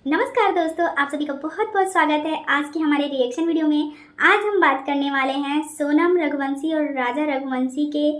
नमस्कार दोस्तों, आप सभी का बहुत बहुत स्वागत है आज की हमारे रिएक्शन वीडियो में। आज हम बात करने वाले हैं सोनम रघुवंशी और राजा रघुवंशी के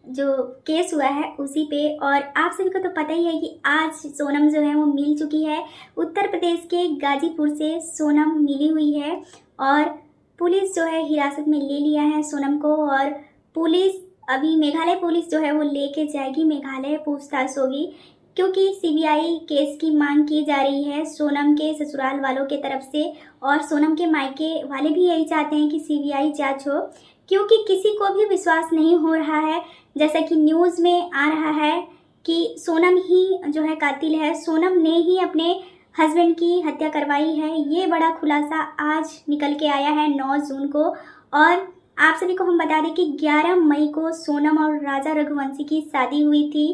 जो केस हुआ है उसी पे। और आप सभी को तो पता ही है कि आज सोनम जो है वो मिल चुकी है। उत्तर प्रदेश के गाजीपुर से सोनम मिली हुई है और पुलिस जो है हिरासत में ले लिया है सोनम को। और पुलिस अभी मेघालय पुलिस जो है वो लेके जाएगी, मेघालय पूछताछ होगी, क्योंकि सीबीआई केस की मांग की जा रही है सोनम के ससुराल वालों के तरफ से। और सोनम के मायके वाले भी यही चाहते हैं कि सीबीआई जांच हो, क्योंकि किसी को भी विश्वास नहीं हो रहा है। जैसा कि न्यूज़ में आ रहा है कि सोनम ही जो है कातिल है, सोनम ने ही अपने हस्बैंड की हत्या करवाई है। ये बड़ा खुलासा आज निकल के आया है 9 जून को। और आप सभी को हम बता दें कि 11 मई को सोनम और राजा रघुवंशी की शादी हुई थी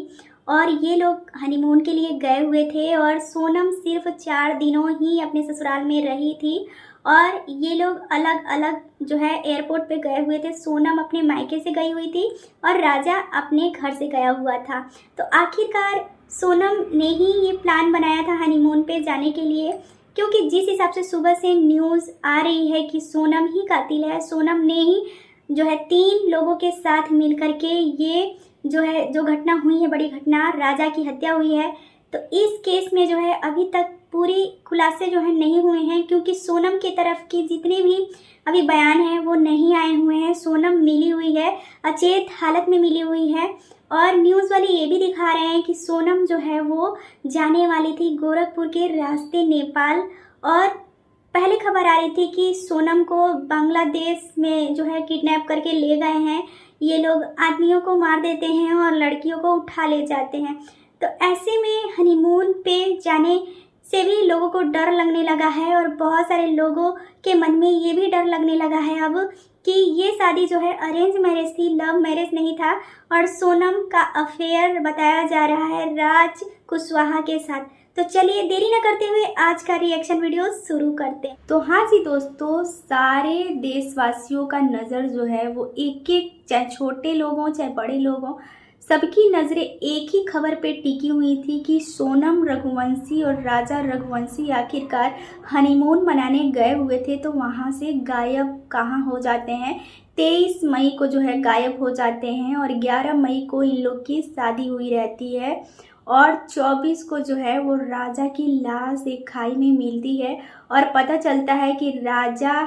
और ये लोग हनीमून के लिए गए हुए थे। और सोनम सिर्फ 4 दिनों ही अपने ससुराल में रही थी और ये लोग अलग अलग जो है एयरपोर्ट पे गए हुए थे। सोनम अपने मायके से गई हुई थी और राजा अपने घर से गया हुआ था। तो आखिरकार सोनम ने ही ये प्लान बनाया था हनीमून पे जाने के लिए, क्योंकि जिस हिसाब से सुबह से न्यूज़ आ रही है कि सोनम ही कातिल है, सोनम ने ही जो है 3 लोगों के साथ मिल करके ये जो घटना हुई है, बड़ी घटना, राजा की हत्या हुई है। तो इस केस में जो है अभी तक पूरी खुलासे जो है नहीं हुए हैं, क्योंकि सोनम की तरफ की जितने भी अभी बयान हैं वो नहीं आए हुए हैं। सोनम मिली हुई है, अचेत हालत में मिली हुई है। और न्यूज़ वाले ये भी दिखा रहे हैं कि सोनम जो है वो जाने वाली थी गोरखपुर के रास्ते नेपाल। और पहले खबर आ रही थी कि सोनम को बांग्लादेश में जो है किडनैप करके ले गए हैं। ये लोग आदमियों को मार देते हैं और लड़कियों को उठा ले जाते हैं। तो ऐसे में हनीमून पे जाने से भी लोगों को डर लगने लगा है और बहुत सारे लोगों के मन में ये भी डर लगने लगा है अब कि ये शादी जो है अरेंज मैरिज थी, लव मैरिज नहीं था। और सोनम का अफेयर बताया जा रहा है राज कुशवाहा के साथ। तो चलिए देरी न करते हुए आज का रिएक्शन वीडियो शुरू करते हैं। तो हाँ जी दोस्तों, सारे देशवासियों का नज़र जो है वो एक एक, चाहे छोटे लोग हों चाहे बड़े लोग हों, सबकी नज़रें एक ही खबर पे टिकी हुई थी कि सोनम रघुवंशी और राजा रघुवंशी आखिरकार हनीमून मनाने गए हुए थे तो वहाँ से गायब कहाँ हो जाते हैं। 23 मई को जो है गायब हो जाते हैं और 11 मई को इन लोग की शादी हुई रहती है और 24 को जो है वो राजा की लाश एक खाई में मिलती है और पता चलता है कि राजा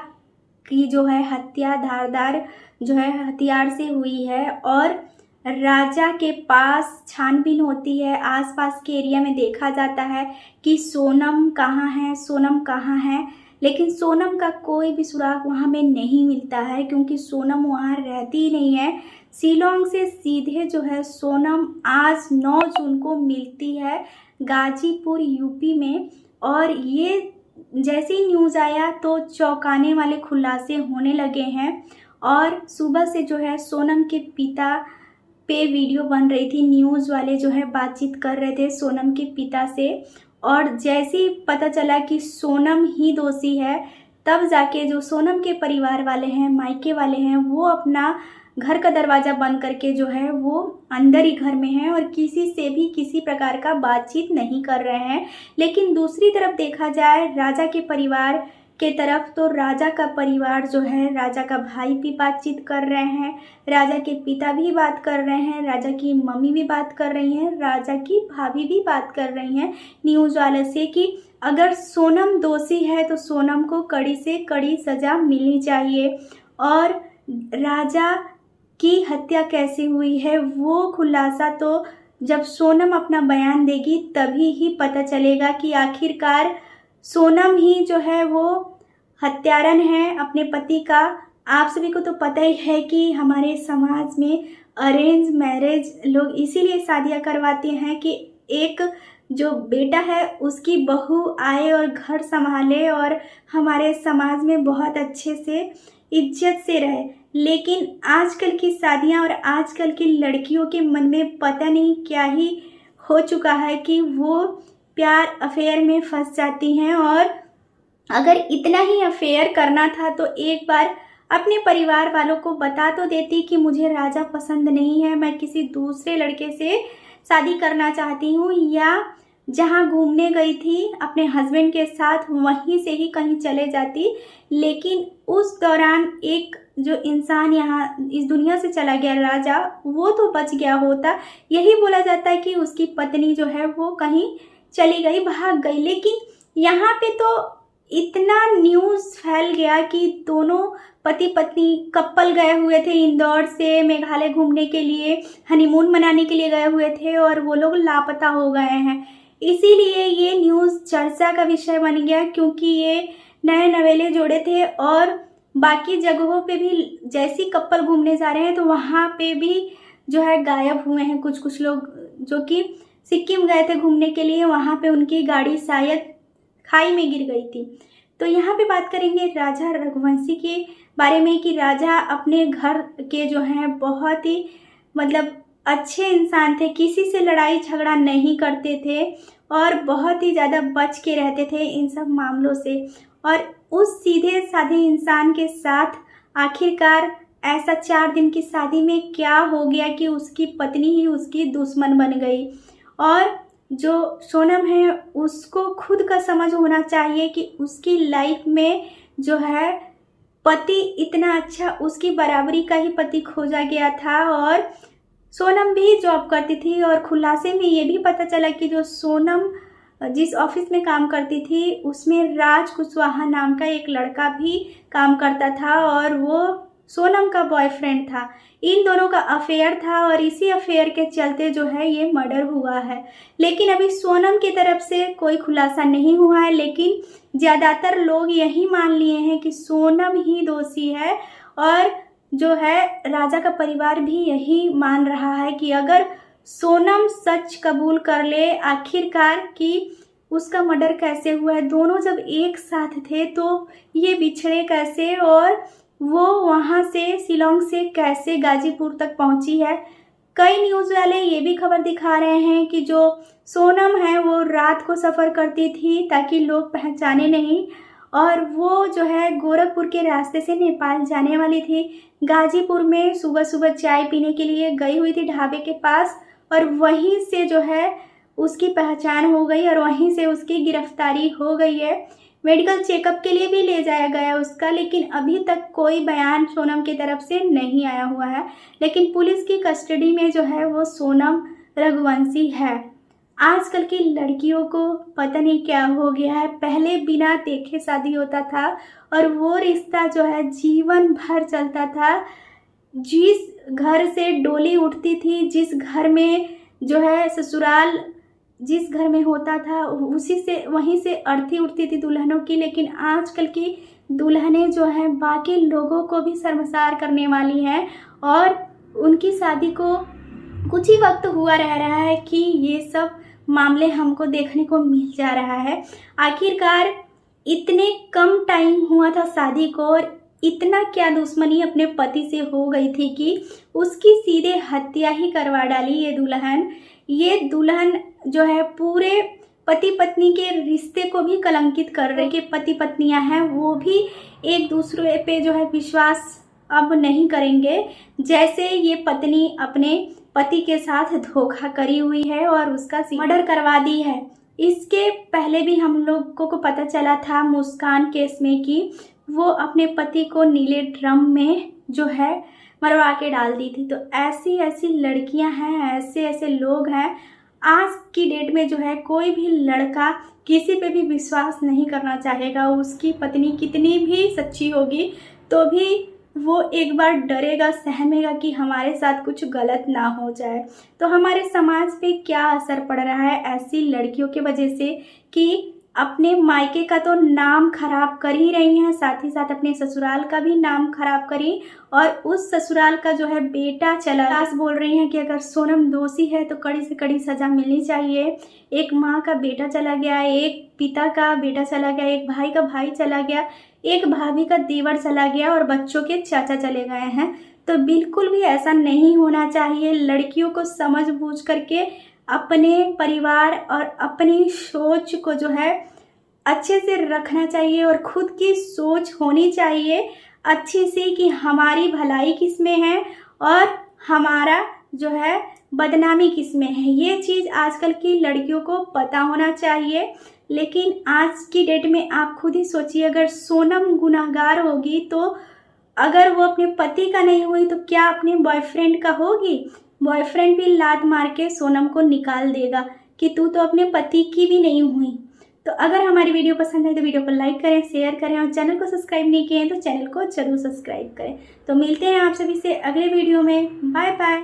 की जो है हत्या धारदार जो है हथियार से हुई है। और राजा के पास छानबीन होती है, आसपास के एरिया में देखा जाता है कि सोनम कहाँ है, सोनम कहाँ है, लेकिन सोनम का कोई भी सुराग वहाँ में नहीं मिलता है, क्योंकि सोनम वहाँ रहती ही नहीं है। शिलोंग से सीधे जो है सोनम आज 9 जून को मिलती है गाजीपुर यूपी में। और ये जैसे ही न्यूज़ आया तो चौंकाने वाले खुलासे होने लगे हैं। और सुबह से जो है सोनम के पिता पे वीडियो बन रही थी, न्यूज़ वाले जो है बातचीत कर रहे थे सोनम के पिता से। और जैसे ही पता चला कि सोनम ही दोषी है, तब जाके जो सोनम के परिवार वाले हैं, मायके वाले हैं, वो अपना घर का दरवाज़ा बंद करके जो है वो अंदर ही घर में हैं और किसी से भी किसी प्रकार का बातचीत नहीं कर रहे हैं। लेकिन दूसरी तरफ देखा जाए राजा के परिवार के तरफ, तो राजा का परिवार जो है, राजा का भाई भी बातचीत कर रहे हैं, राजा के पिता भी बात कर रहे हैं, राजा की मम्मी भी बात कर रही हैं, राजा की भाभी भी बात कर रही हैं न्यूज़ वाले से कि अगर सोनम दोषी है तो सोनम को कड़ी से कड़ी सज़ा मिलनी चाहिए। और राजा की हत्या कैसे हुई है वो खुलासा तो जब सोनम अपना बयान देगी तभी ही पता चलेगा कि आखिरकार सोनम ही जो है वो हत्यारन है अपने पति का। आप सभी को तो पता ही है कि हमारे समाज में अरेंज मैरिज लोग इसीलिए शादियां करवाते हैं कि एक जो बेटा है उसकी बहू आए और घर संभाले और हमारे समाज में बहुत अच्छे से इज्जत से रहे। लेकिन आजकल की शादियां और आजकल की लड़कियों के मन में पता नहीं क्या ही हो चुका है कि वो प्यार अफेयर में फंस जाती हैं। और अगर इतना ही अफेयर करना था तो एक बार अपने परिवार वालों को बता तो देती कि मुझे राजा पसंद नहीं है, मैं किसी दूसरे लड़के से शादी करना चाहती हूँ, या जहाँ घूमने गई थी अपने हस्बैंड के साथ, वहीं से ही कहीं चले जाती। लेकिन उस दौरान एक जो इंसान यहाँ इस दुनिया से चला गया, राजा, वो तो बच गया होता। यही बोला जाता है कि उसकी पत्नी जो है वो कहीं चली गई, भाग गई। लेकिन यहाँ पे तो इतना न्यूज़ फैल गया कि दोनों पति पत्नी कपल गए हुए थे, इंदौर से मेघालय घूमने के लिए, हनीमून मनाने के लिए गए हुए थे, और वो लोग लापता हो गए हैं। इसीलिए ये न्यूज़ चर्चा का विषय बन गया, क्योंकि ये नए नवेले जोड़े थे और बाकी जगहों पे भी जैसी कपल घूमने जा रहे हैं तो वहाँ पे भी जो है गायब हुए हैं कुछ कुछ लोग, जो कि सिक्किम गए थे घूमने के लिए, वहाँ पे उनकी गाड़ी शायद खाई में गिर गई थी। तो यहाँ पे बात करेंगे राजा रघुवंशी के बारे में कि राजा अपने घर के जो हैं बहुत ही मतलब अच्छे इंसान थे, किसी से लड़ाई झगड़ा नहीं करते थे और बहुत ही ज़्यादा बच के रहते थे इन सब मामलों से। और उस सीधे साधे इंसान के साथ आखिरकार ऐसा 4 दिन की शादी में क्या हो गया कि उसकी पत्नी ही उसकी दुश्मन बन गई। और जो सोनम है उसको खुद का समझ होना चाहिए कि उसकी लाइफ में जो है पति इतना अच्छा, उसकी बराबरी का ही पति खोजा गया था। और सोनम भी जॉब करती थी और खुलासे में ये भी पता चला कि जो सोनम जिस ऑफिस में काम करती थी उसमें राज कुशवाहा नाम का एक लड़का भी काम करता था और वो सोनम का बॉयफ्रेंड था। इन दोनों का अफेयर था और इसी अफेयर के चलते जो है ये मर्डर हुआ है। लेकिन अभी सोनम की तरफ से कोई खुलासा नहीं हुआ है, लेकिन ज़्यादातर लोग यही मान लिए हैं कि सोनम ही दोषी है। और जो है राजा का परिवार भी यही मान रहा है कि अगर सोनम सच कबूल कर ले आखिरकार कि उसका मर्डर कैसे हुआ है, दोनों जब एक साथ थे तो ये बिछड़े कैसे, और वो वहाँ से शिलोंग से कैसे गाजीपुर तक पहुँची है। कई न्यूज़ वाले ये भी खबर दिखा रहे हैं कि जो सोनम है वो रात को सफ़र करती थी ताकि लोग पहचाने नहीं, और वो जो है गोरखपुर के रास्ते से नेपाल जाने वाली थी। गाजीपुर में सुबह सुबह चाय पीने के लिए गई हुई थी ढाबे के पास, और वहीं से जो है उसकी पहचान हो गई और वहीं से उसकी गिरफ्तारी हो गई है। मेडिकल चेकअप के लिए भी ले जाया गया उसका, लेकिन अभी तक कोई बयान सोनम की तरफ से नहीं आया हुआ है। लेकिन पुलिस की कस्टडी में जो है वो सोनम रघुवंशी है। आजकल की लड़कियों को पता नहीं क्या हो गया है, पहले बिना देखे शादी होता था और वो रिश्ता जो है जीवन भर चलता था। जिस घर से डोली उठती थी, जिस घर में जो है ससुराल जिस घर में होता था उसी से वहीं से अर्थी उठती थी दुल्हनों की। लेकिन आजकल की दुल्हनें जो हैं बाकी लोगों को भी शर्मसार करने वाली हैं और उनकी शादी को कुछ ही वक्त हुआ रह रहा है कि ये सब मामले हमको देखने को मिल जा रहा है। आखिरकार इतने कम टाइम हुआ था शादी को और इतना क्या दुश्मनी अपने पति से हो गई थी कि उसकी सीधे हत्या ही करवा डाली ये दुल्हन जो है पूरे पति पत्नी के रिश्ते को भी कलंकित कर रहे कि पति पत्नियां हैं वो भी एक दूसरे पे जो है विश्वास अब नहीं करेंगे, जैसे ये पत्नी अपने पति के साथ धोखा करी हुई है और उसका मर्डर करवा दी है। इसके पहले भी हम लोगों को पता चला था मुस्कान केस में कि वो अपने पति को नीले ड्रम में जो है मरवा के डाल दी थी। तो ऐसी ऐसी लड़कियां हैं, ऐसे ऐसे लोग हैं। आज की डेट में जो है कोई भी लड़का किसी पे भी विश्वास नहीं करना चाहेगा। उसकी पत्नी कितनी भी सच्ची होगी तो भी वो एक बार डरेगा, सहमेगा कि हमारे साथ कुछ गलत ना हो जाए। तो हमारे समाज पे क्या असर पड़ रहा है ऐसी लड़कियों के वजह से कि अपने मायके का तो नाम खराब कर ही रही हैं, साथ ही साथ अपने ससुराल का भी नाम खराब करी। और उस ससुराल का जो है बेटा चला बोल रही हैं कि अगर सोनम दोषी है तो कड़ी से कड़ी सज़ा मिलनी चाहिए। एक माँ का बेटा चला गया, एक पिता का बेटा चला गया, एक भाई का भाई चला गया, एक भाभी का देवर चला गया और बच्चों के चाचा चले गए हैं। तो बिल्कुल भी ऐसा नहीं होना चाहिए। लड़कियों को समझ बूझ करके अपने परिवार और अपनी सोच को जो है अच्छे से रखना चाहिए और खुद की सोच होनी चाहिए अच्छी सी कि हमारी भलाई किस में है और हमारा जो है बदनामी किस में है। ये चीज़ आजकल की लड़कियों को पता होना चाहिए। लेकिन आज की डेट में आप खुद ही सोचिए, अगर सोनम गुनहगार होगी तो अगर वो अपने पति का नहीं हुई तो क्या अपने बॉयफ्रेंड का होगी। बॉयफ्रेंड भी लात मार के सोनम को निकाल देगा कि तू तो अपने पति की भी नहीं हुई। तो अगर हमारी वीडियो पसंद है तो वीडियो को लाइक करें, शेयर करें और चैनल को सब्सक्राइब नहीं किए हैं तो चैनल को जरूर सब्सक्राइब करें। तो मिलते हैं आप सभी से अगले वीडियो में। Bye bye.